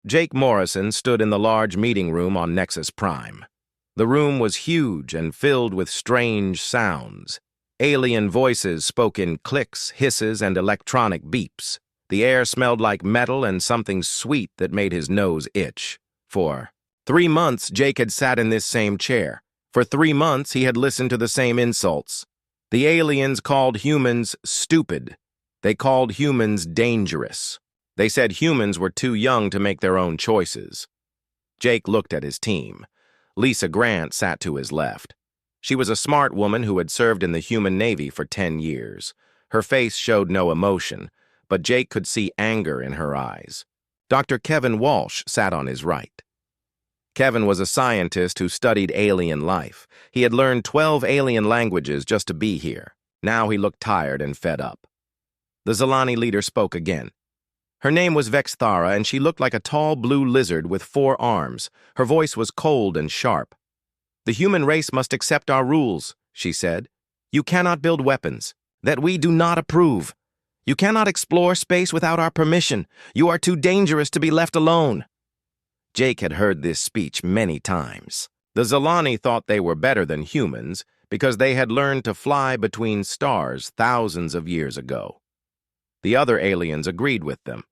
Jake Morrison stood in the large meeting room on Nexus Prime. The room was huge and filled with strange sounds. Alien voices spoke in clicks, hisses, and electronic beeps. The air smelled like metal and something sweet that made his nose itch. For 3 months, Jake had sat in this same chair. For 3 months, he had listened to the same insults. The aliens called humans stupid. They called humans dangerous. They said humans were too young to make their own choices. Jake looked at his team. Lisa Grant sat to his left. She was a smart woman who had served in the human Navy for 10 years. Her face showed no emotion, but Jake could see anger in her eyes. Dr. Kevin Walsh sat on his right. Kevin was a scientist who studied alien life. He had learned 12 alien languages just to be here. Now he looked tired and fed up. The Zilani leader spoke again. Her name was Vexthara, and she looked like a tall blue lizard with 4 arms. Her voice was cold and sharp. "The human race must accept our rules," she said. "You cannot build weapons that we do not approve. You cannot explore space without our permission. You are too dangerous to be left alone." Jake had heard this speech many times. The Zilani thought they were better than humans because they had learned to fly between stars thousands of years ago. The other aliens agreed with them.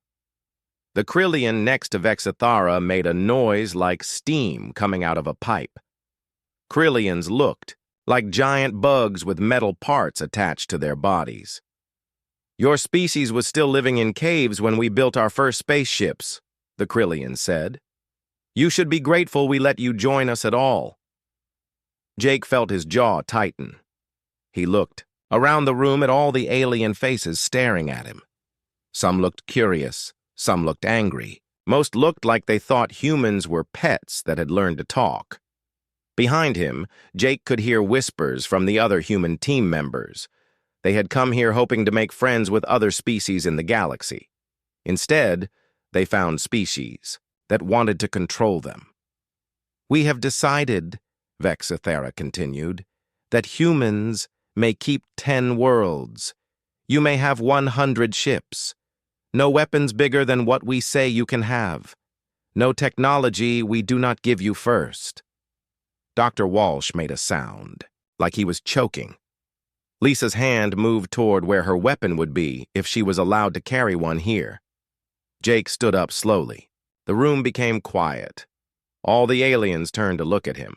The Krillian next to Vexthara made a noise like steam coming out of a pipe. Krillians looked like giant bugs with metal parts attached to their bodies. "Your species was still living in caves when we built our first spaceships," the Krillian said. "You should be grateful we let you join us at all." Jake felt his jaw tighten. He looked around the room at all the alien faces staring at him. Some looked curious, some looked angry. Most looked like they thought humans were pets that had learned to talk. Behind him, Jake could hear whispers from the other human team members. They had come here hoping to make friends with other species in the galaxy. Instead, they found species that wanted to control them. "We have decided," Vexthara continued, "that humans may keep 10 worlds. You may have 100 ships. No weapons bigger than what we say you can have. No technology we do not give you first." Dr. Walsh made a sound, like he was choking. Lisa's hand moved toward where her weapon would be if she was allowed to carry one here. Jake stood up slowly. The room became quiet. All the aliens turned to look at him.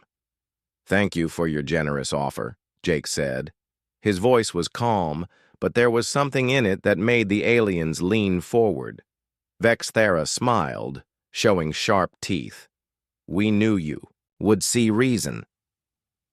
"Thank you for your generous offer," Jake said. His voice was calm, but there was something in it that made the aliens lean forward. Vexthara smiled, showing sharp teeth. "We knew you would see reason."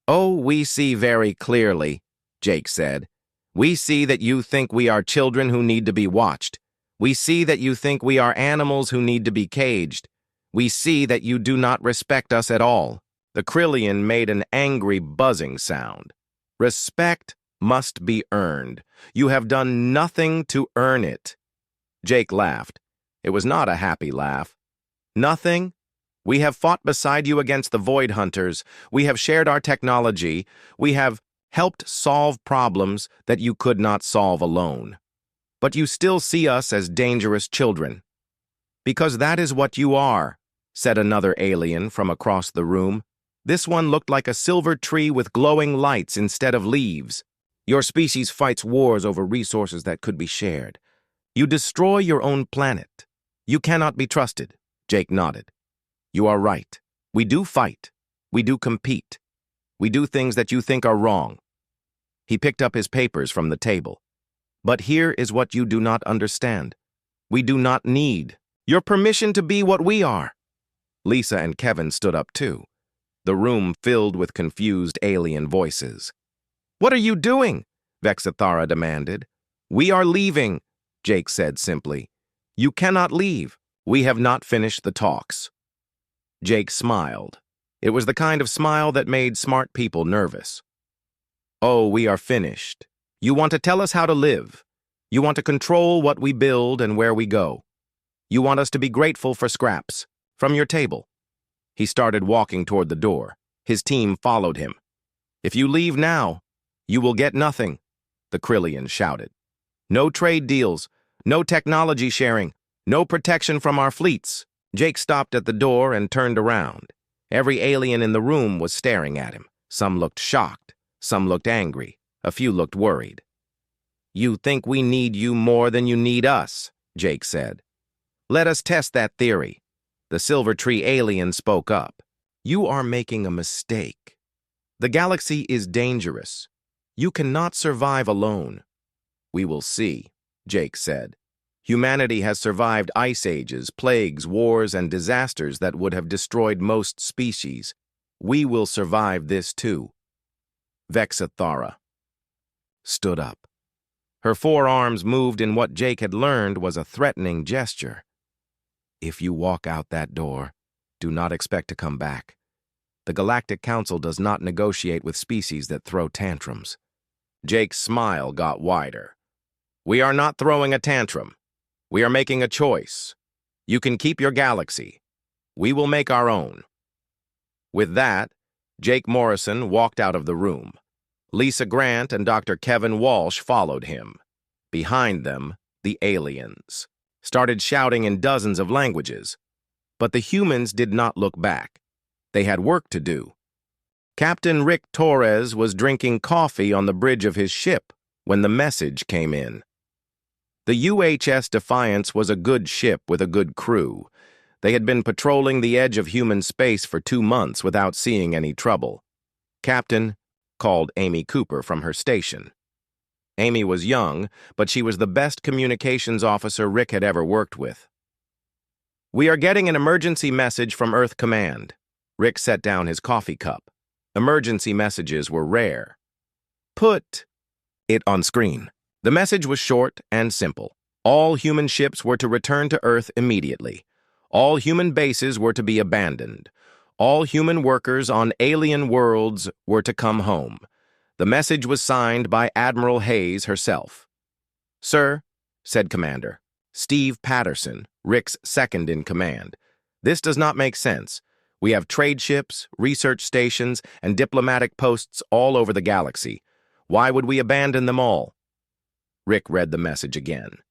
"Oh, we see very clearly," Jake said. "We see that you think we are children who need to be watched. We see that you think we are animals who need to be caged. We see that you do not respect us at all." The Krillian made an angry buzzing sound. "Respect must be earned. You have done nothing to earn it." Jake laughed. It was not a happy laugh. "Nothing? We have fought beside you against the Void Hunters. We have shared our technology. We have helped solve problems that you could not solve alone. But you still see us as dangerous children." "Because that is what you are," said another alien from across the room. This one looked like a silver tree with glowing lights instead of leaves. "Your species fights wars over resources that could be shared. You destroy your own planet. You cannot be trusted." Jake nodded. "You are right. We do fight. We do compete. We do things that you think are wrong." He picked up his papers from the table. "But here is what you do not understand. We do not need your permission to be what we are." Lisa and Kevin stood up too. The room filled with confused alien voices. "What are you doing?" Vexthara demanded. "We are leaving," Jake said simply. "You cannot leave. We have not finished the talks." Jake smiled. It was the kind of smile that made smart people nervous. "Oh, we are finished. You want to tell us how to live. You want to control what we build and where we go. You want us to be grateful for scraps from your table." He started walking toward the door. His team followed him. "If you leave now, you will get nothing," the Krillian shouted. "No trade deals, no technology sharing, no protection from our fleets. Jake stopped at the door and turned around. Every alien in the room was staring at him. Some looked shocked, some looked angry, a few looked worried. "You think we need you more than you need us," Jake said. "Let us test that theory." The Silver Tree alien spoke up. "You are making a mistake. The galaxy is dangerous. You cannot survive alone." "We will see," Jake said. "Humanity has survived ice ages, plagues, wars, and disasters that would have destroyed most species. We will survive this too." Vexathara stood up. Her forearms moved in what Jake had learned was a threatening gesture. "If you walk out that door, do not expect to come back. The Galactic Council does not negotiate with species that throw tantrums." Jake's smile got wider. "We are not throwing a tantrum. We are making a choice. You can keep your galaxy. We will make our own." With that, Jake Morrison walked out of the room. Lisa Grant and Dr. Kevin Walsh followed him. Behind them, the aliens started shouting in dozens of languages. But the humans did not look back. They had work to do. Captain Rick Torres was drinking coffee on the bridge of his ship when the message came in. The UHS Defiance was a good ship with a good crew. They had been patrolling the edge of human space for 2 months without seeing any trouble. Captain called Amy Cooper from her station. Amy was young, but she was the best communications officer Rick had ever worked with. "We are getting an emergency message from Earth Command." Rick set down his coffee cup. Emergency messages were rare. "Put it on screen." The message was short and simple. All human ships were to return to Earth immediately. All human bases were to be abandoned. All human workers on alien worlds were to come home. The message was signed by Admiral Hayes herself. "Sir," said Commander Steve Patterson, Rick's second in command, "this does not make sense. We have trade ships, research stations, and diplomatic posts all over the galaxy. Why would we abandon them all?" Rick read the message again.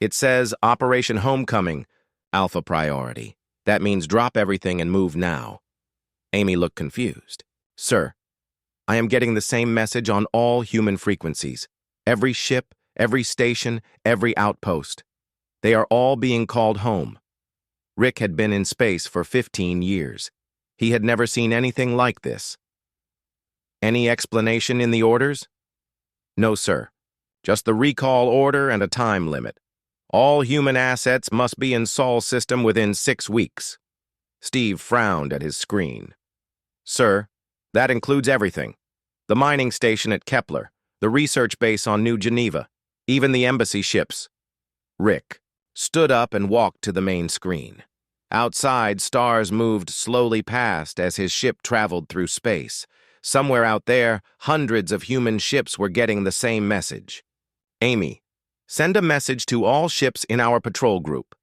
"It says Operation Homecoming, Alpha Priority. That means drop everything and move now." Amy looked confused. "Sir, I am getting the same message on all human frequencies. Every ship, every station, every outpost. They are all being called home." Rick had been in space for 15 years. He had never seen anything like this. "Any explanation in the orders?" "No, sir. Just the recall order and a time limit. All human assets must be in Sol system within 6 weeks." Steve frowned at his screen. "Sir, that includes everything. The mining station at Kepler, the research base on New Geneva, even the embassy ships." Rick stood up and walked to the main screen. Outside, stars moved slowly past as his ship traveled through space. Somewhere out there, hundreds of human ships were getting the same message. "Amy, send a message to all ships in our patrol group.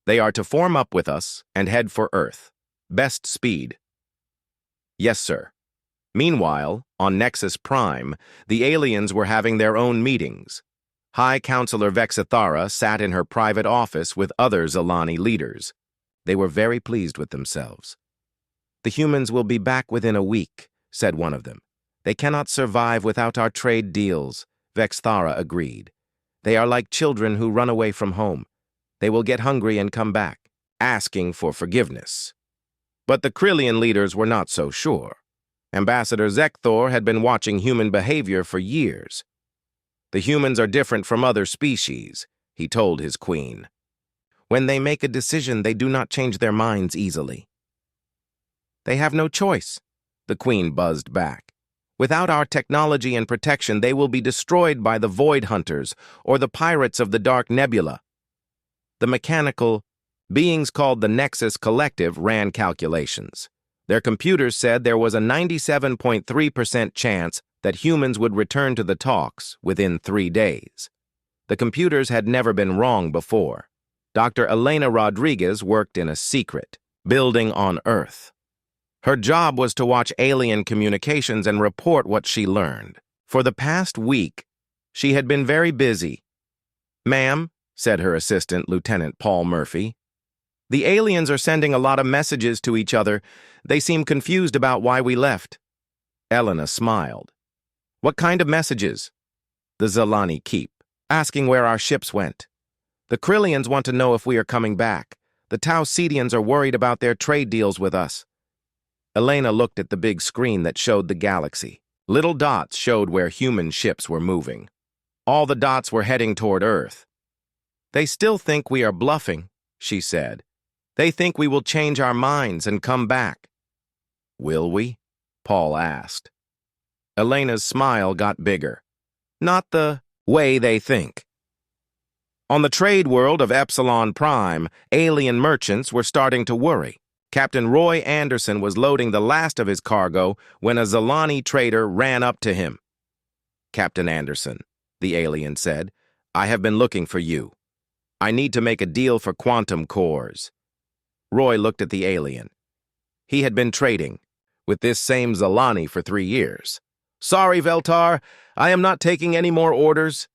They are to form up with us and head for Earth. Best speed." "Yes, sir." Meanwhile, on Nexus Prime, the aliens were having their own meetings. High Counselor Vexathara sat in her private office with other Zilani leaders. They were very pleased with themselves. "The humans will be back within a week," said one of them. "They cannot survive without our trade deals," Vexathara agreed. "They are like children who run away from home. They will get hungry and come back, asking for forgiveness." But the Krillian leaders were not so sure. Ambassador Zekthor had been watching human behavior for years. "The humans are different from other species," he told his queen. "When they make a decision, they do not change their minds easily." "They have no choice," the queen buzzed back. "Without our technology and protection, they will be destroyed by the Void Hunters or the pirates of the Dark Nebula." The mechanical beings called the Nexus Collective ran calculations. Their computers said there was a 97.3% chance that humans would return to the talks within 3 days. The computers had never been wrong before. Dr. Elena Rodriguez worked in a secret building on Earth. Her job was to watch alien communications and report what she learned. For the past week, she had been very busy. "Ma'am," said her assistant, Lieutenant Paul Murphy, The aliens are sending a lot of messages to each other. They seem confused about why we left. Elena smiled. What kind of messages? The Zalani keep, asking where our ships went. The Krillians want to know if we are coming back. The Tau Cetians are worried about their trade deals with us. Elena looked at the big screen that showed the galaxy. Little dots showed where human ships were moving. All the dots were heading toward Earth. They still think we are bluffing, she said. They think we will change our minds and come back. Will we? Paul asked. Elena's smile got bigger. Not the way they think. On the trade world of Epsilon Prime, alien merchants were starting to worry. Captain Roy Anderson was loading the last of his cargo when a Zalani trader ran up to him. Captain Anderson, the alien said, I have been looking for you. I need to make a deal for quantum cores. Roy looked at the alien. He had been trading with this same Zalani for 3 years. Sorry, Veltar, I am not taking any more orders.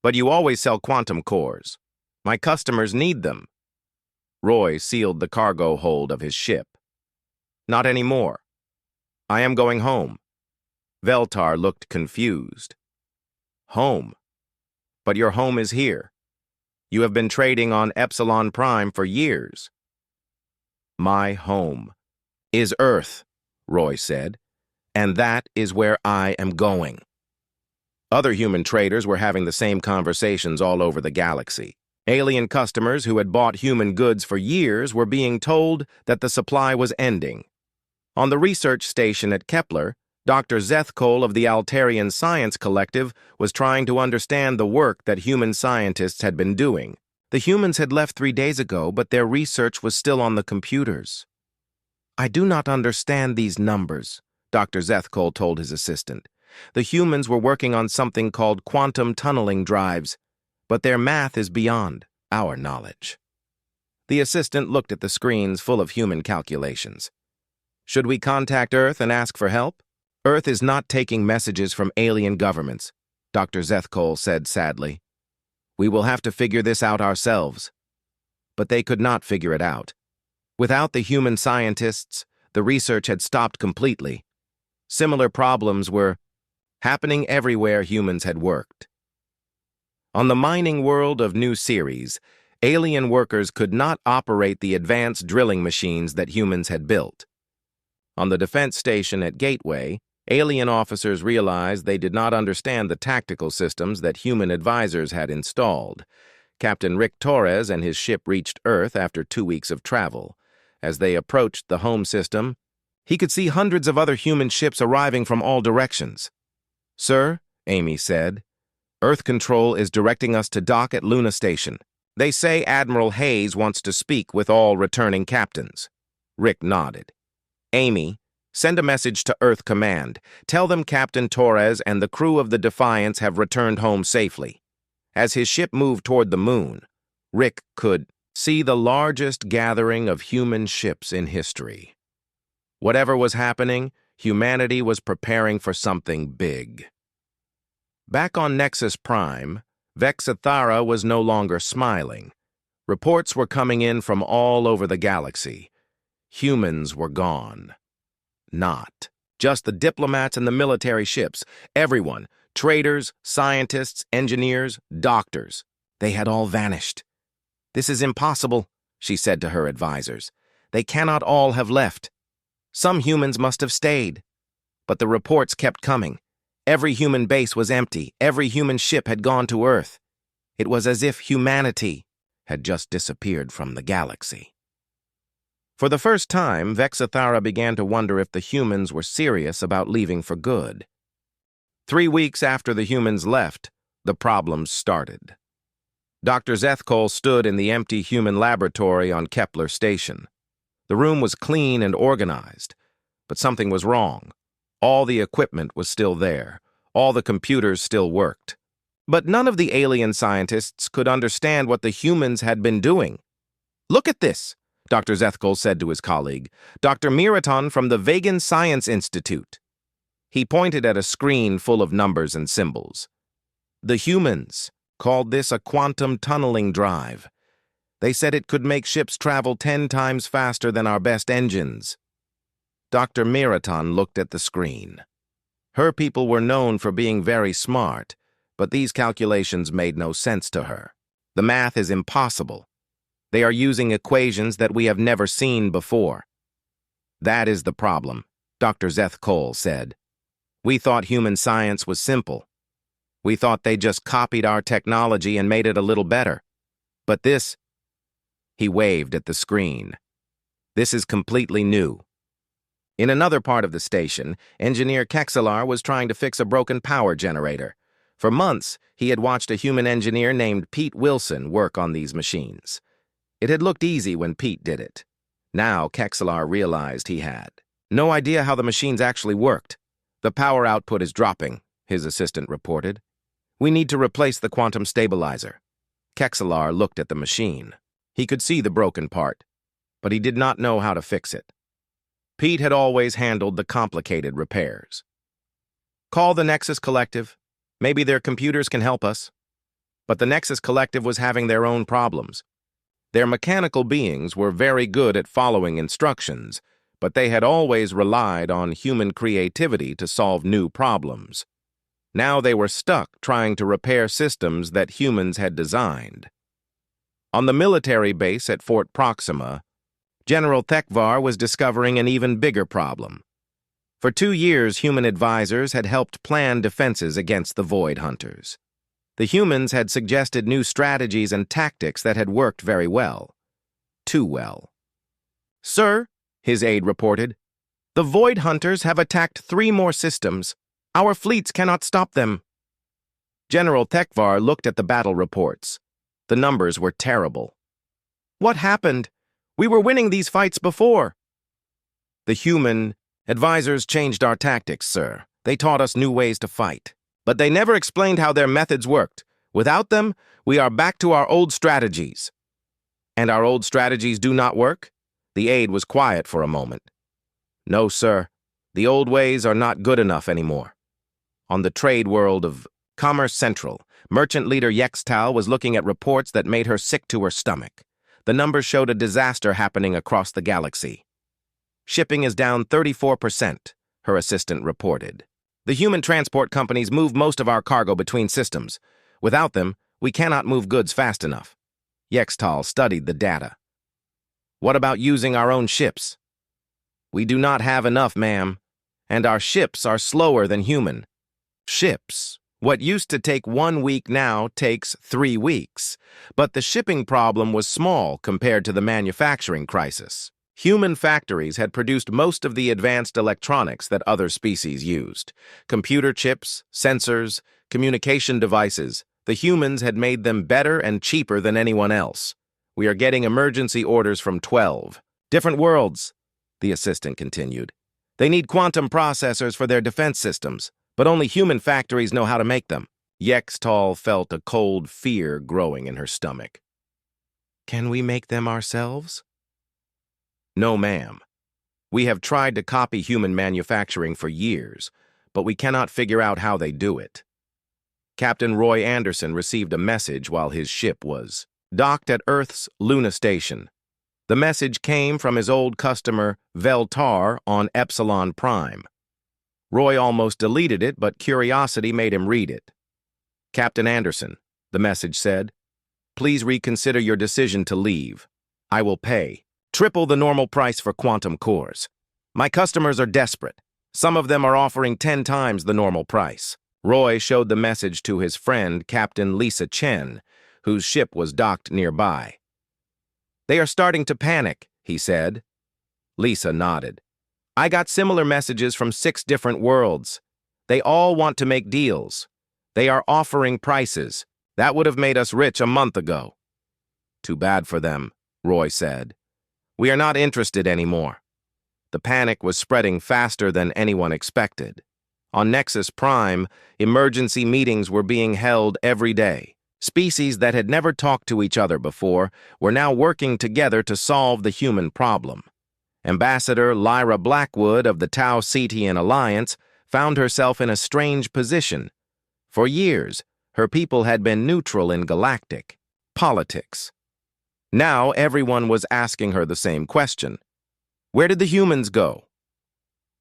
But you always sell quantum cores. My customers need them. Roy sealed the cargo hold of his ship. Not anymore. I am going home. Veltar looked confused. Home? But your home is here. You have been trading on Epsilon Prime for years. My home is Earth, Roy said, and that is where I am going. Other human traders were having the same conversations all over the galaxy. Alien customers who had bought human goods for years were being told that the supply was ending. On the research station at Kepler, Dr. Zethkol of the Altarian Science Collective was trying to understand the work that human scientists had been doing. The humans had left 3 days ago, but their research was still on the computers. I do not understand these numbers, Dr. Zethkol told his assistant. The humans were working on something called quantum tunneling drives, but their math is beyond our knowledge. The assistant looked at the screens full of human calculations. Should we contact Earth and ask for help? Earth is not taking messages from alien governments, Dr. Zethkol said sadly. We will have to figure this out ourselves. But they could not figure it out. Without the human scientists, the research had stopped completely. Similar problems were happening everywhere humans had worked. On the mining world of New Ceres, alien workers could not operate the advanced drilling machines that humans had built. On the defense station at Gateway, alien officers realized they did not understand the tactical systems that human advisors had installed. Captain Rick Torres and his ship reached Earth after 2 weeks of travel. As they approached the home system, he could see hundreds of other human ships arriving from all directions. Sir, Amy said, Earth Control is directing us to dock at Luna Station. They say Admiral Hayes wants to speak with all returning captains. Rick nodded. Amy, send a message to Earth Command. Tell them Captain Torres and the crew of the Defiance have returned home safely. As his ship moved toward the moon, Rick could see the largest gathering of human ships in history. Whatever was happening, humanity was preparing for something big. Back on Nexus Prime, Vexathara was no longer smiling. Reports were coming in from all over the galaxy. Humans were gone. Not just the diplomats and the military ships. Everyone, traders, scientists, engineers, doctors, they had all vanished. This is impossible, she said to her advisors. They cannot all have left. Some humans must have stayed. But the reports kept coming. Every human base was empty. Every human ship had gone to Earth. It was as if humanity had just disappeared from the galaxy. For the first time, Vexathara began to wonder if the humans were serious about leaving for good. 3 weeks after the humans left, the problems started. Dr. Zethkol stood in the empty human laboratory on Kepler Station. The room was clean and organized, but something was wrong. All the equipment was still there. All the computers still worked. But none of the alien scientists could understand what the humans had been doing. Look at this, Dr. Zethkol said to his colleague, Dr. Miraton from the Vegan Science Institute. He pointed at a screen full of numbers and symbols. The humans called this a quantum tunneling drive. They said it could make ships travel 10 times faster than our best engines. Dr. Miraton looked at the screen. Her people were known for being very smart, but these calculations made no sense to her. The math is impossible. They are using equations that we have never seen before. That is the problem, Dr. Zeth Cole said. We thought human science was simple. We thought they just copied our technology and made it a little better. But this, he waved at the screen. This is completely new. In another part of the station, engineer Kexelar was trying to fix a broken power generator. For months, he had watched a human engineer named Pete Wilson work on these machines. It had looked easy when Pete did it. Now Kexelar realized he had no idea how the machines actually worked. The power output is dropping, his assistant reported. We need to replace the quantum stabilizer. Kexelar looked at the machine. He could see the broken part, but he did not know how to fix it. Pete had always handled the complicated repairs. Call the Nexus Collective. Maybe their computers can help us. But the Nexus Collective was having their own problems. Their mechanical beings were very good at following instructions, but they had always relied on human creativity to solve new problems. Now they were stuck trying to repair systems that humans had designed. On the military base at Fort Proxima, General Thekvar was discovering an even bigger problem. For 2 years, human advisors had helped plan defenses against the Void Hunters. The humans had suggested new strategies and tactics that had worked very well. Too well. Sir, his aide reported, the Void Hunters have attacked 3 more systems. Our fleets cannot stop them. General Thekvar looked at the battle reports. The numbers were terrible. What happened? We were winning these fights before. The human advisors changed our tactics, sir. They taught us new ways to fight. But they never explained how their methods worked. Without them, we are back to our old strategies. And our old strategies do not work? The aide was quiet for a moment. No, sir. The old ways are not good enough anymore. On the trade world of Commerce Central, merchant leader Yextal was looking at reports that made her sick to her stomach. The numbers showed a disaster happening across the galaxy. Shipping is down 34%, her assistant reported. The human transport companies move most of our cargo between systems. Without them, we cannot move goods fast enough. Yextal studied the data. What about using our own ships? We do not have enough, ma'am, and our ships are slower than human. Ships. What used to take 1 week now takes 3 weeks. But the shipping problem was small compared to the manufacturing crisis. Human factories had produced most of the advanced electronics that other species used. Computer chips, sensors, communication devices. The humans had made them better and cheaper than anyone else. We are getting emergency orders from 12 different worlds, the assistant continued. They need quantum processors for their defense systems, but only human factories know how to make them. Yextal felt a cold fear growing in her stomach. Can we make them ourselves? No, ma'am. We have tried to copy human manufacturing for years, but we cannot figure out how they do it. Captain Roy Anderson received a message while his ship was docked at Earth's Luna Station. The message came from his old customer, Veltar, on Epsilon Prime. Roy almost deleted it, but curiosity made him read it. Captain Anderson, the message said, please reconsider your decision to leave. I will pay triple the normal price for quantum cores. My customers are desperate. Some of them are offering 10 times the normal price. Roy showed the message to his friend, Captain Lisa Chen, whose ship was docked nearby. They are starting to panic, he said. Lisa nodded. I got similar messages from 6 different worlds. They all want to make deals. They are offering prices. That would have made us rich a month ago. Too bad for them, Roy said. We are not interested anymore. The panic was spreading faster than anyone expected. On Nexus Prime, emergency meetings were being held every day. Species that had never talked to each other before were now working together to solve the human problem. Ambassador Lyra Blackwood of the Tau Cetian Alliance found herself in a strange position. For years, her people had been neutral in galactic politics. Now everyone was asking her the same question. Where did the humans go?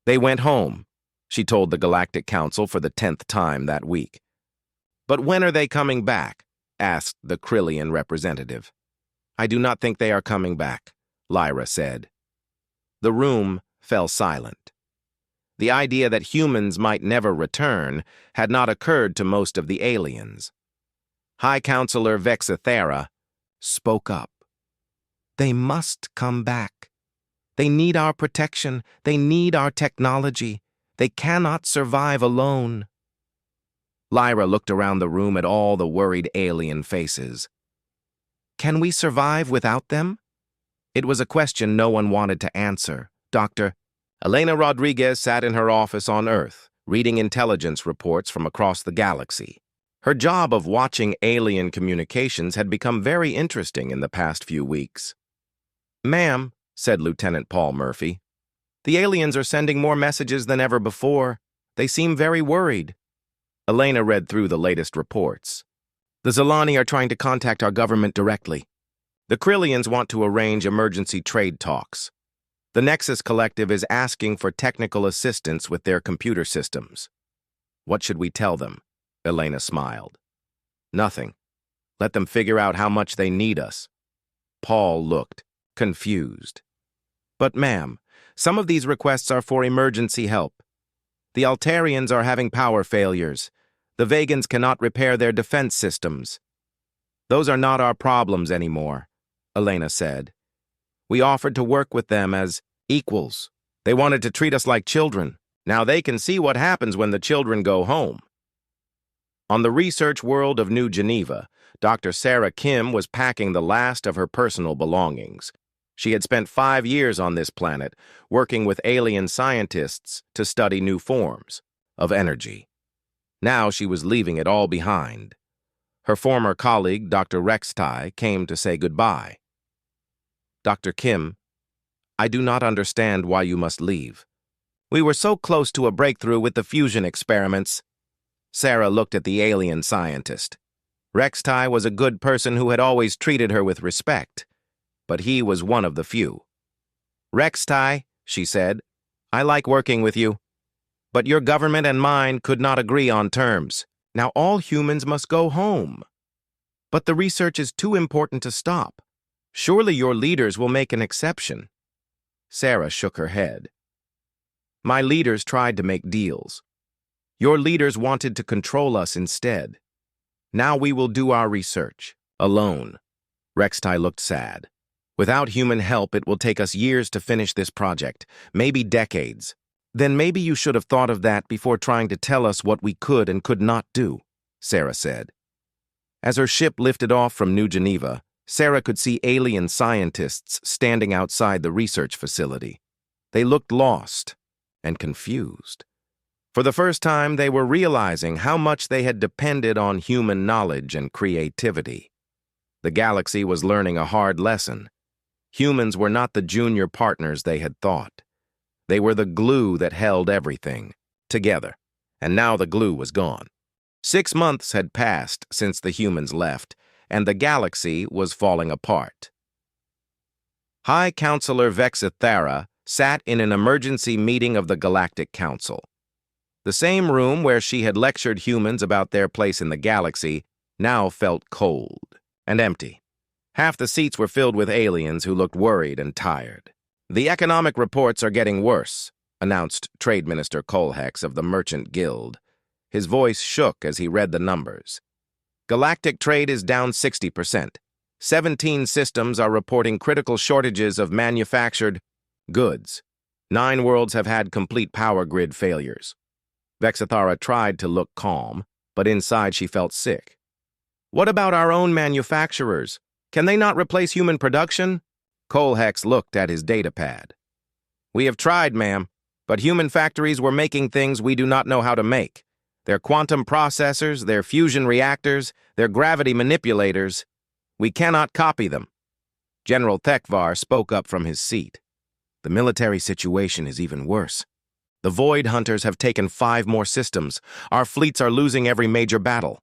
They went home, she told the Galactic Council for the 10th time that week. But when are they coming back? Asked the Krillian representative. I do not think they are coming back, Lyra said. The room fell silent. The idea that humans might never return had not occurred to most of the aliens. High Counselor Vexithera spoke up. They must come back. They need our protection. They need our technology. They cannot survive alone. Lyra looked around the room at all the worried alien faces. Can we survive without them? It was a question no one wanted to answer. Dr. Elena Rodriguez sat in her office on Earth, reading intelligence reports from across the galaxy. Her job of watching alien communications had become very interesting in the past few weeks. Ma'am, said Lieutenant Paul Murphy, the aliens are sending more messages than ever before. They seem very worried. Elena read through the latest reports. The Zilani are trying to contact our government directly. The Krillians want to arrange emergency trade talks. The Nexus Collective is asking for technical assistance with their computer systems. What should we tell them? Elena smiled. Nothing. Let them figure out how much they need us. Paul looked confused. But ma'am, some of these requests are for emergency help. The Altarians are having power failures. The Vegans cannot repair their defense systems. Those are not our problems anymore, Elena said. We offered to work with them as equals. They wanted to treat us like children. Now they can see what happens when the children go home. On the research world of New Geneva, Dr. Sarah Kim was packing the last of her personal belongings. She had spent 5 years on this planet, working with alien scientists to study new forms of energy. Now she was leaving it all behind. Her former colleague, Dr. Rextai, came to say goodbye. Dr. Kim, I do not understand why you must leave. We were so close to a breakthrough with the fusion experiments. Sarah looked at the alien scientist. Rextai was a good person who had always treated her with respect, but he was one of the few. Rextai, she said, I like working with you, but your government and mine could not agree on terms. Now all humans must go home. But the research is too important to stop. Surely your leaders will make an exception. Sarah shook her head. My leaders tried to make deals. Your leaders wanted to control us instead. Now we will do our research, alone. Rextai looked sad. Without human help, it will take us years to finish this project, maybe decades. Then maybe you should have thought of that before trying to tell us what we could and could not do, Sarah said. As her ship lifted off from New Geneva, Sarah could see alien scientists standing outside the research facility. They looked lost and confused. For the first time, they were realizing how much they had depended on human knowledge and creativity. The galaxy was learning a hard lesson. Humans were not the junior partners they had thought. They were the glue that held everything together, and now the glue was gone. 6 months had passed since the humans left, and the galaxy was falling apart. High Counselor Vexithera sat in an emergency meeting of the Galactic Council. The same room where she had lectured humans about their place in the galaxy now felt cold and empty. Half the seats were filled with aliens who looked worried and tired. The economic reports are getting worse, announced Trade Minister Colhex of the Merchant Guild. His voice shook as he read the numbers. Galactic trade is down 60%. 17 systems are reporting critical shortages of manufactured goods. 9 worlds have had complete power grid failures. Vexithara tried to look calm, but inside she felt sick. What about our own manufacturers? Can they not replace human production? Colhex looked at his datapad. We have tried, ma'am, but human factories were making things we do not know how to make. Their quantum processors, their fusion reactors, their gravity manipulators. We cannot copy them. General Thekvar spoke up from his seat. The military situation is even worse. The Void Hunters have taken 5 more systems. Our fleets are losing every major battle.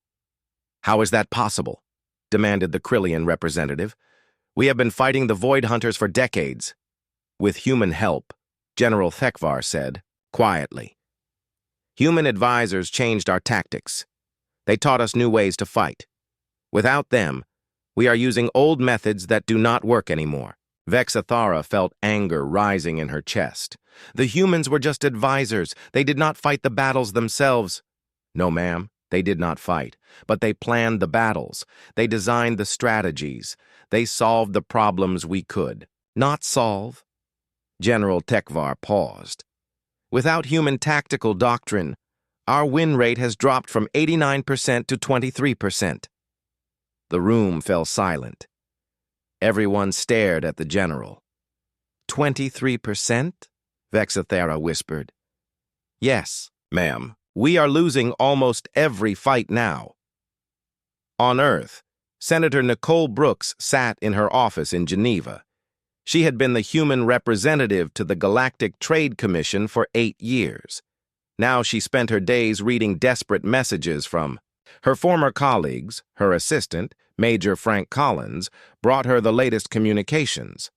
How is that possible? Demanded the Krillian representative. We have been fighting the Void Hunters for decades. With human help, General Thekvar said, quietly. Human advisors changed our tactics. They taught us new ways to fight. Without them, we are using old methods that do not work anymore. Vexathara felt anger rising in her chest. The humans were just advisors. They did not fight the battles themselves. No, ma'am, they did not fight, but they planned the battles. They designed the strategies. They solved the problems we could not solve. General Thekvar paused. Without human tactical doctrine, our win rate has dropped from 89% to 23%. The room fell silent. Everyone stared at the general. 23%? Vexathara whispered. Yes, ma'am. We are losing almost every fight now. On Earth, Senator Nicole Brooks sat in her office in Geneva. She had been the human representative to the Galactic Trade Commission for 8 years. Now she spent her days reading desperate messages from her former colleagues. Her assistant, Major Frank Collins, brought her the latest communications.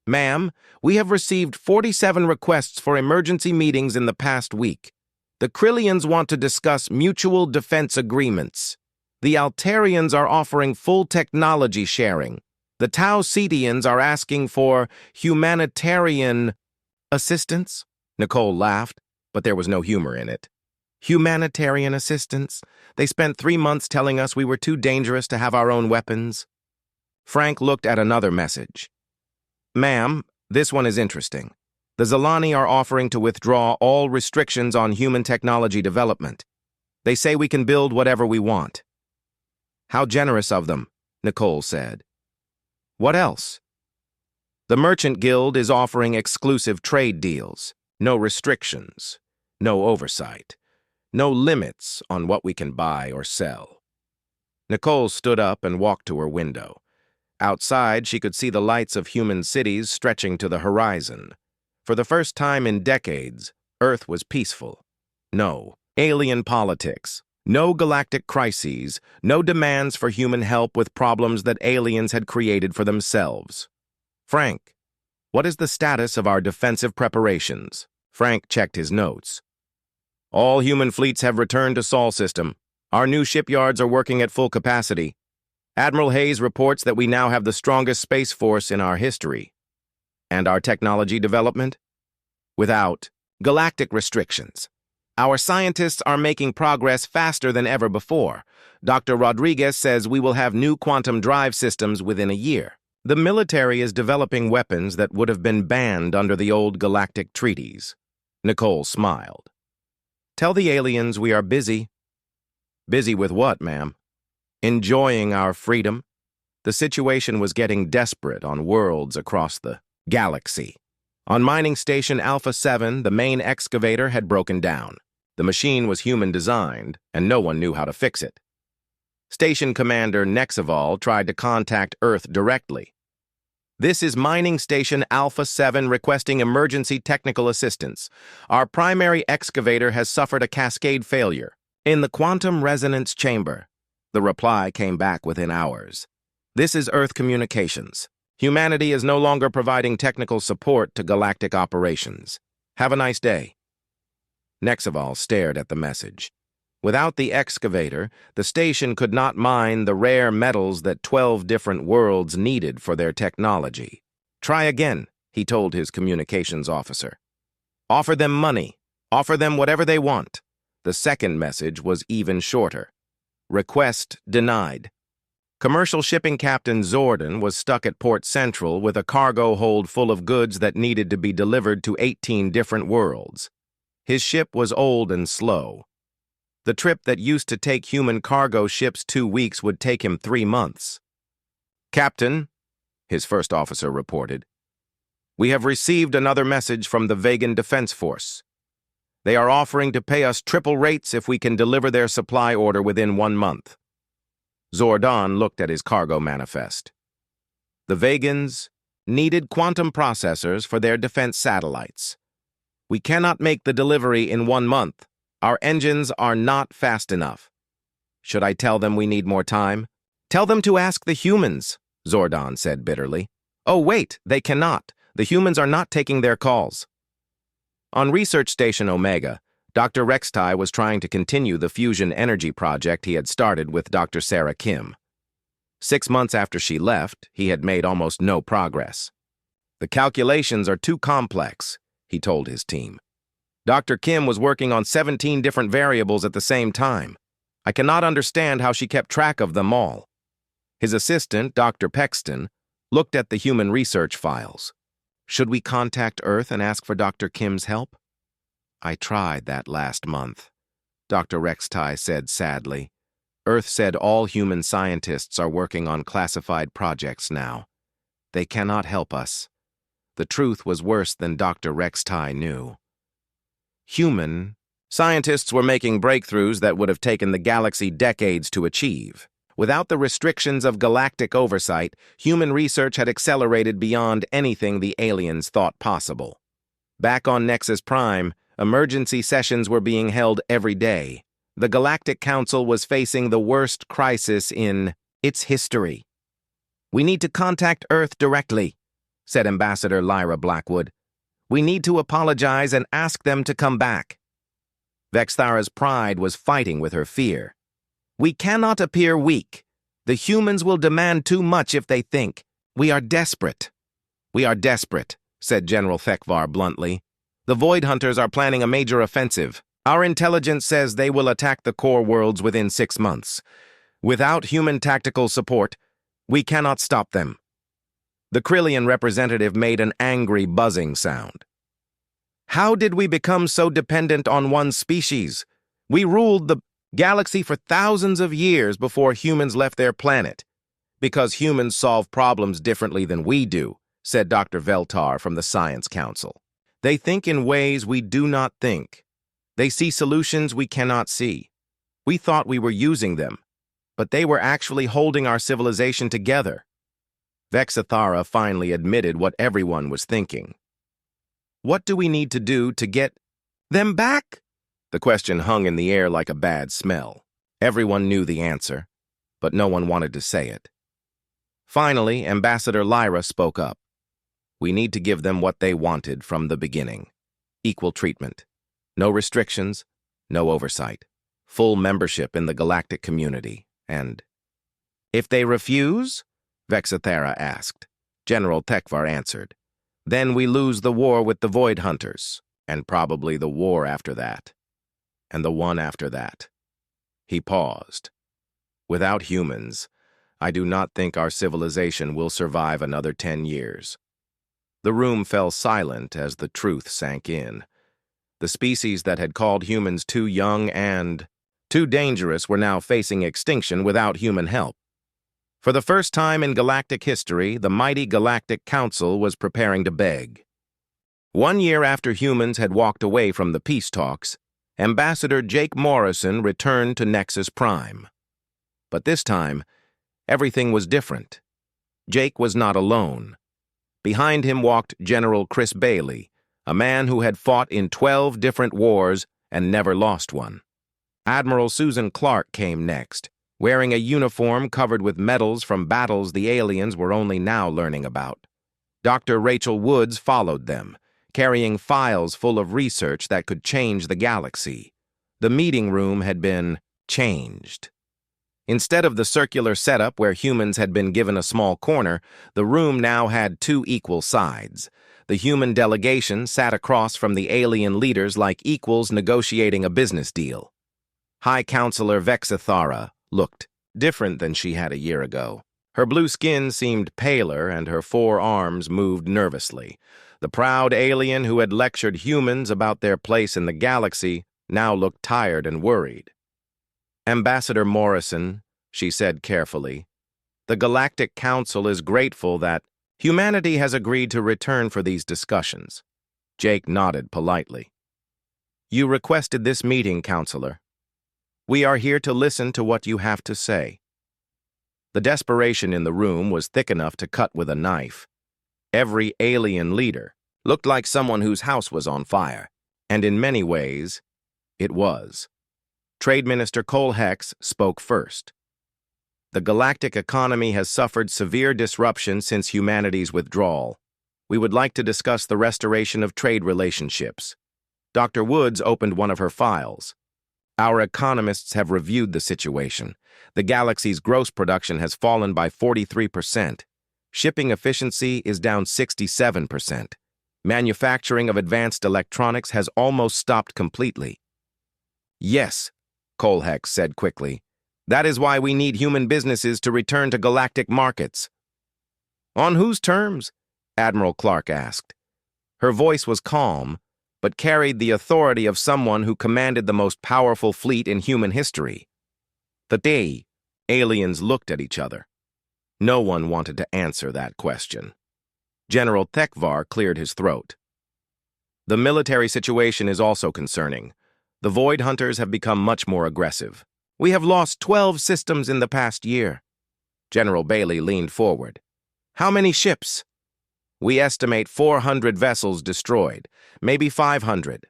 Ma'am, we have received 47 requests for emergency meetings in the past week. The Krillians want to discuss mutual defense agreements. The Altarians are offering full technology sharing. The Tau Cetians are asking for humanitarian assistance. Nicole laughed, but there was no humor in it. Humanitarian assistance? They spent 3 months telling us we were too dangerous to have our own weapons. Frank looked at another message. Ma'am, this one is interesting. The Zalani are offering to withdraw all restrictions on human technology development. They say we can build whatever we want. How generous of them, Nicole said. What else? The Merchant Guild is offering exclusive trade deals. No restrictions. No oversight. No limits on what we can buy or sell. Nicole stood up and walked to her window. Outside, she could see the lights of human cities stretching to the horizon. For the first time in decades, Earth was peaceful. No alien politics, no galactic crises, no demands for human help with problems that aliens had created for themselves. Frank, what is the status of our defensive preparations? Frank checked his notes. All human fleets have returned to Sol system. Our new shipyards are working at full capacity. Admiral Hayes reports that we now have the strongest space force in our history. And our technology development? Without galactic restrictions. Our scientists are making progress faster than ever before. Dr. Rodriguez says we will have new quantum drive systems within a year. The military is developing weapons that would have been banned under the old galactic treaties. Nicole smiled. Tell the aliens we are busy. Busy with what, ma'am? Enjoying our freedom. The situation was getting desperate on worlds across the galaxy. On mining station Alpha 7, the main excavator had broken down. The machine was human-designed, and no one knew how to fix it. Station Commander Nexival tried to contact Earth directly. This is mining station Alpha 7 requesting emergency technical assistance. Our primary excavator has suffered a cascade failure. In the quantum resonance chamber. The reply came back within hours. This is Earth Communications. Humanity is no longer providing technical support to galactic operations. Have a nice day. Nexival stared at the message. Without the excavator, the station could not mine the rare metals that 12 different worlds needed for their technology. Try again, he told his communications officer. Offer them money. Offer them whatever they want. The second message was even shorter. Request denied. Commercial shipping captain Zordon was stuck at Port Central with a cargo hold full of goods that needed to be delivered to 18 different worlds. His ship was old and slow. The trip that used to take human cargo ships 2 weeks would take him 3 months. Captain, his first officer reported, we have received another message from the Vegan Defense Force. They are offering to pay us triple rates if we can deliver their supply order within 1 month. Zordon looked at his cargo manifest. The Vegans needed quantum processors for their defense satellites. We cannot make the delivery in 1 month. Our engines are not fast enough. Should I tell them we need more time? Tell them to ask the humans. Zordon said bitterly. Oh, wait, they cannot. The humans are not taking their calls. On Research Station Omega, Dr. Rextai was trying to continue the fusion energy project he had started with Dr. Sarah Kim. 6 months after she left, he had made almost no progress. The calculations are too complex, he told his team. Dr. Kim was working on 17 different variables at the same time. I cannot understand how she kept track of them all. His assistant, Dr. Pexton, looked at the human research files. Should we contact Earth and ask for Dr. Kim's help? I tried that last month, Dr. Rextai said sadly. Earth said all human scientists are working on classified projects now. They cannot help us. The truth was worse than Dr. Rextai knew. Human scientists were making breakthroughs that would have taken the galaxy decades to achieve. Without the restrictions of galactic oversight, human research had accelerated beyond anything the aliens thought possible. Back on Nexus Prime, emergency sessions were being held every day. The Galactic Council was facing the worst crisis in its history. We need to contact Earth directly, said Ambassador Lyra Blackwood. We need to apologize and ask them to come back. Vexthara's pride was fighting with her fear. We cannot appear weak. The humans will demand too much if they think. We are desperate. We are desperate, said General Thekvar bluntly. The Void Hunters are planning a major offensive. Our intelligence says they will attack the core worlds within 6 months. Without human tactical support, we cannot stop them. The Krillian representative made an angry buzzing sound. How did we become so dependent on one species? We ruled the galaxy for thousands of years before humans left their planet. Because humans solve problems differently than we do, said Dr. Veltar from the Science Council. They think in ways we do not think. They see solutions we cannot see. We thought we were using them, but they were actually holding our civilization together. Vexathara finally admitted what everyone was thinking. What do we need to do to get them back? The question hung in the air like a bad smell. Everyone knew the answer, but no one wanted to say it. Finally, Ambassador Lyra spoke up. We need to give them what they wanted from the beginning. Equal treatment. No restrictions, no oversight. Full membership in the galactic community, and... If they refuse? Vexathara asked. General Thekvar answered. Then we lose the war with the Void Hunters, and probably the war after that. And the one after that. He paused. Without humans, I do not think our civilization will survive another 10 years. The room fell silent as the truth sank in. The species that had called humans too young and too dangerous were now facing extinction without human help. For the first time in galactic history, the mighty Galactic Council was preparing to beg. 1 year after humans had walked away from the peace talks, Ambassador Jake Morrison returned to Nexus Prime. But this time, everything was different. Jake was not alone. Behind him walked General Chris Bailey, a man who had fought in 12 different wars and never lost one. Admiral Susan Clark came next, wearing a uniform covered with medals from battles the aliens were only now learning about. Dr. Rachel Woods followed them, carrying files full of research that could change the galaxy. The meeting room had been changed. Instead of the circular setup where humans had been given a small corner, the room now had 2 equal sides. The human delegation sat across from the alien leaders like equals negotiating a business deal. High Counselor Vexathara looked different than she had a year ago. Her blue skin seemed paler and her 4 arms moved nervously. The proud alien who had lectured humans about their place in the galaxy now looked tired and worried. Ambassador Morrison, she said carefully, the Galactic Council is grateful that humanity has agreed to return for these discussions. Jake nodded politely. You requested this meeting, Counselor. We are here to listen to what you have to say. The desperation in the room was thick enough to cut with a knife. Every alien leader looked like someone whose house was on fire, and in many ways, it was. Trade Minister Cole Hex spoke first. The galactic economy has suffered severe disruption since humanity's withdrawal. We would like to discuss the restoration of trade relationships. Dr. Woods opened one of her files. Our economists have reviewed the situation. The galaxy's gross production has fallen by 43%. Shipping efficiency is down 67%. Manufacturing of advanced electronics has almost stopped completely. Yes, Colhex said quickly. That is why we need human businesses to return to galactic markets. On whose terms? Admiral Clark asked. Her voice was calm, but carried the authority of someone who commanded the most powerful fleet in human history. The aliens looked at each other. No one wanted to answer that question. General Tekvar cleared his throat. The military situation is also concerning. The Void Hunters have become much more aggressive. We have lost 12 systems in the past year. General Bailey leaned forward. How many ships? We estimate 400 vessels destroyed, maybe 500.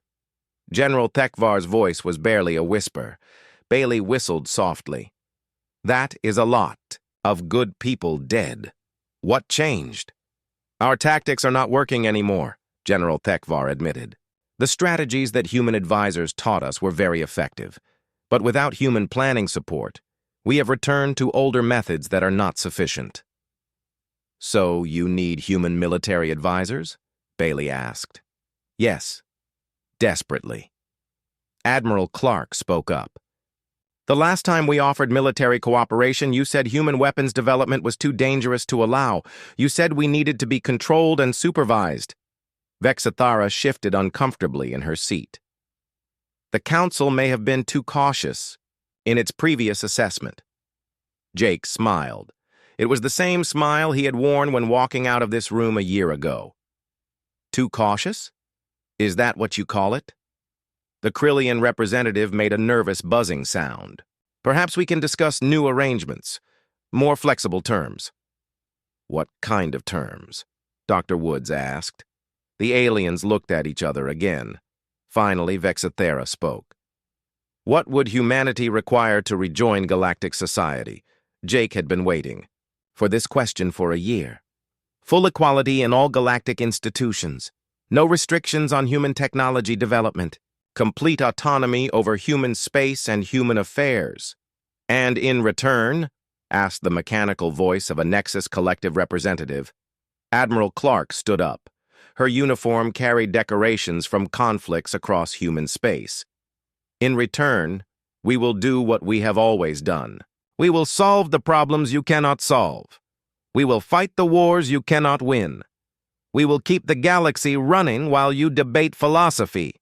General Tekvar's voice was barely a whisper. Bailey whistled softly. That is a lot of good people dead. What changed? Our tactics are not working anymore, General Tekvar admitted. The strategies that human advisors taught us were very effective, but without human planning support, we have returned to older methods that are not sufficient. So you need human military advisors? Bailey asked. Yes, desperately. Admiral Clark spoke up. The last time we offered military cooperation, you said human weapons development was too dangerous to allow. You said we needed to be controlled and supervised. Vexathara shifted uncomfortably in her seat. The Council may have been too cautious in its previous assessment. Jake smiled. It was the same smile he had worn when walking out of this room a year ago. Too cautious? Is that what you call it? The Krillian representative made a nervous buzzing sound. Perhaps we can discuss new arrangements, more flexible terms. What kind of terms? Dr. Woods asked. The aliens looked at each other again. Finally, Vexathera spoke. What would humanity require to rejoin galactic society? Jake had been waiting for this question for a year. Full equality in all galactic institutions. No restrictions on human technology development. Complete autonomy over human space and human affairs. And in return, asked the mechanical voice of a Nexus Collective representative. Admiral Clark stood up. Her uniform carried decorations from conflicts across human space. In return, we will do what we have always done. We will solve the problems you cannot solve. We will fight the wars you cannot win. We will keep the galaxy running while you debate philosophy.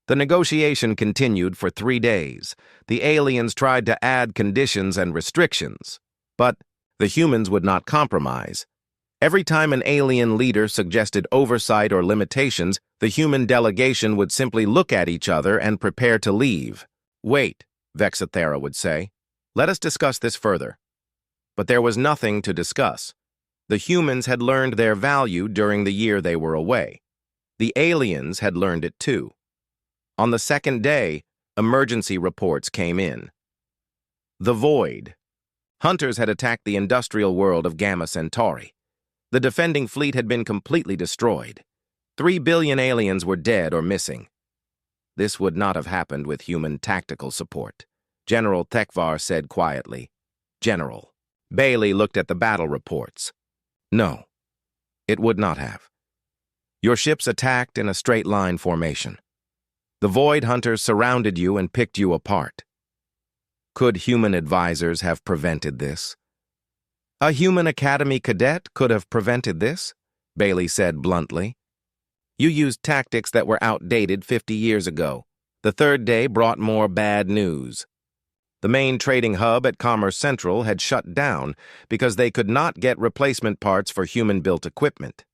The negotiation continued for 3 days. The aliens tried to add conditions and restrictions, but the humans would not compromise. Every time an alien leader suggested oversight or limitations, the human delegation would simply look at each other and prepare to leave. Wait, Vexathera would say. Let us discuss this further. But there was nothing to discuss. The humans had learned their value during the year they were away. The aliens had learned it too. On the second day, emergency reports came in. The Void. Hunters had attacked the industrial world of Gamma Centauri. The defending fleet had been completely destroyed. 3 billion aliens were dead or missing. This would not have happened with human tactical support. General Tekvar said quietly. General. Bailey looked at the battle reports. No, it would not have. Your ships attacked in a straight-line formation. The Void Hunters surrounded you and picked you apart. Could human advisors have prevented this? A human academy cadet could have prevented this, Bailey said bluntly. You used tactics that were outdated 50 years ago. The third day brought more bad news. The main trading hub at Commerce Central had shut down because they could not get replacement parts for human-built equipment.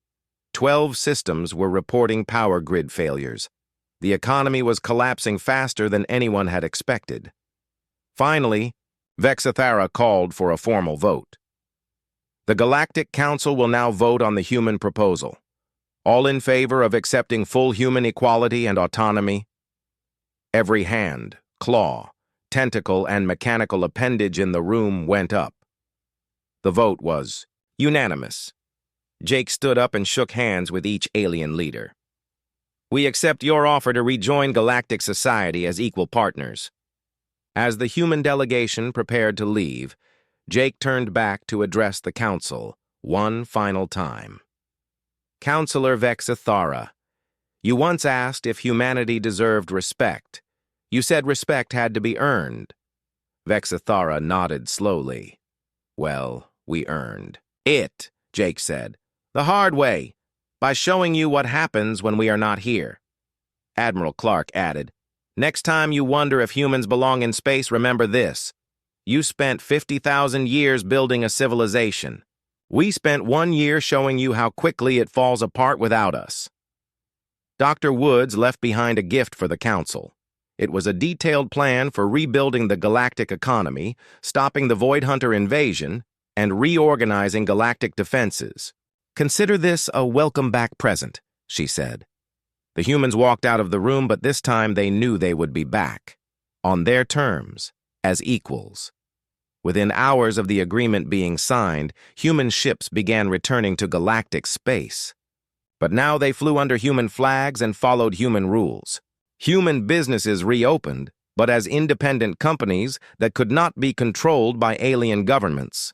12 systems were reporting power grid failures. The economy was collapsing faster than anyone had expected. Finally, Vexathara called for a formal vote. The Galactic Council will now vote on the human proposal. All in favor of accepting full human equality and autonomy? Every hand, claw, tentacle, and mechanical appendage in the room went up. The vote was unanimous. Jake stood up and shook hands with each alien leader. "We accept your offer to rejoin galactic society as equal partners." As the human delegation prepared to leave, Jake turned back to address the council one final time. "Counselor Vexithara, you once asked if humanity deserved respect. You said respect had to be earned." Vexithara nodded slowly. "Well, we earned it," Jake said. "The hard way, by showing you what happens when we are not here." Admiral Clark added, "Next time you wonder if humans belong in space, remember this. You spent 50,000 years building a civilization. We spent 1 year showing you how quickly it falls apart without us." Dr. Woods left behind a gift for the council. It was a detailed plan for rebuilding the galactic economy, stopping the Void Hunter invasion, and reorganizing galactic defenses. "Consider this a welcome-back present," she said. The humans walked out of the room, but this time they knew they would be back, on their terms, as equals. Within hours of the agreement being signed, human ships began returning to galactic space. But now they flew under human flags and followed human rules. Human businesses reopened, but as independent companies that could not be controlled by alien governments.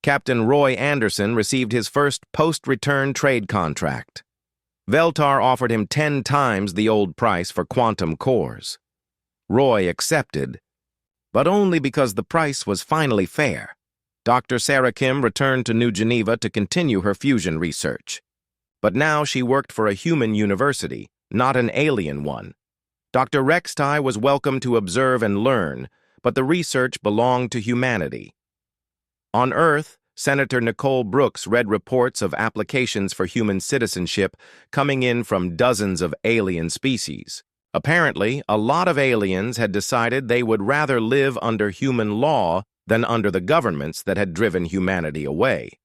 Captain Roy Anderson received his first post-return trade contract. Veltar offered him 10 times the old price for quantum cores. Roy accepted, but only because the price was finally fair. Dr. Sarah Kim returned to New Geneva to continue her fusion research. But now she worked for a human university, not an alien one. Dr. Rextai was welcome to observe and learn, but the research belonged to humanity. On Earth, Senator Nicole Brooks read reports of applications for human citizenship coming in from dozens of alien species. Apparently, a lot of aliens had decided they would rather live under human law than under the governments that had driven humanity away.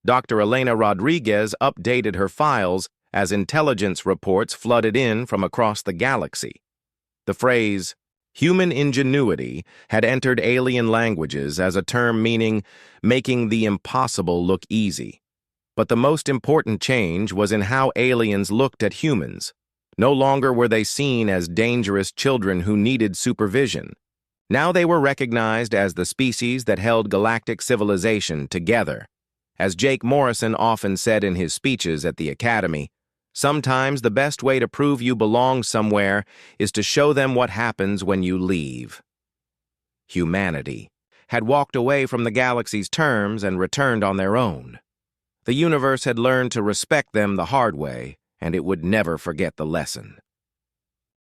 Dr. Elena Rodriguez updated her files as intelligence reports flooded in from across the galaxy. The phrase, human ingenuity, had entered alien languages as a term meaning making the impossible look easy. But the most important change was in how aliens looked at humans. No longer were they seen as dangerous children who needed supervision. Now they were recognized as the species that held galactic civilization together. As Jake Morrison often said in his speeches at the Academy, sometimes the best way to prove you belong somewhere is to show them what happens when you leave. Humanity had walked away from the galaxy's terms and returned on their own. The universe had learned to respect them the hard way, and it would never forget the lesson.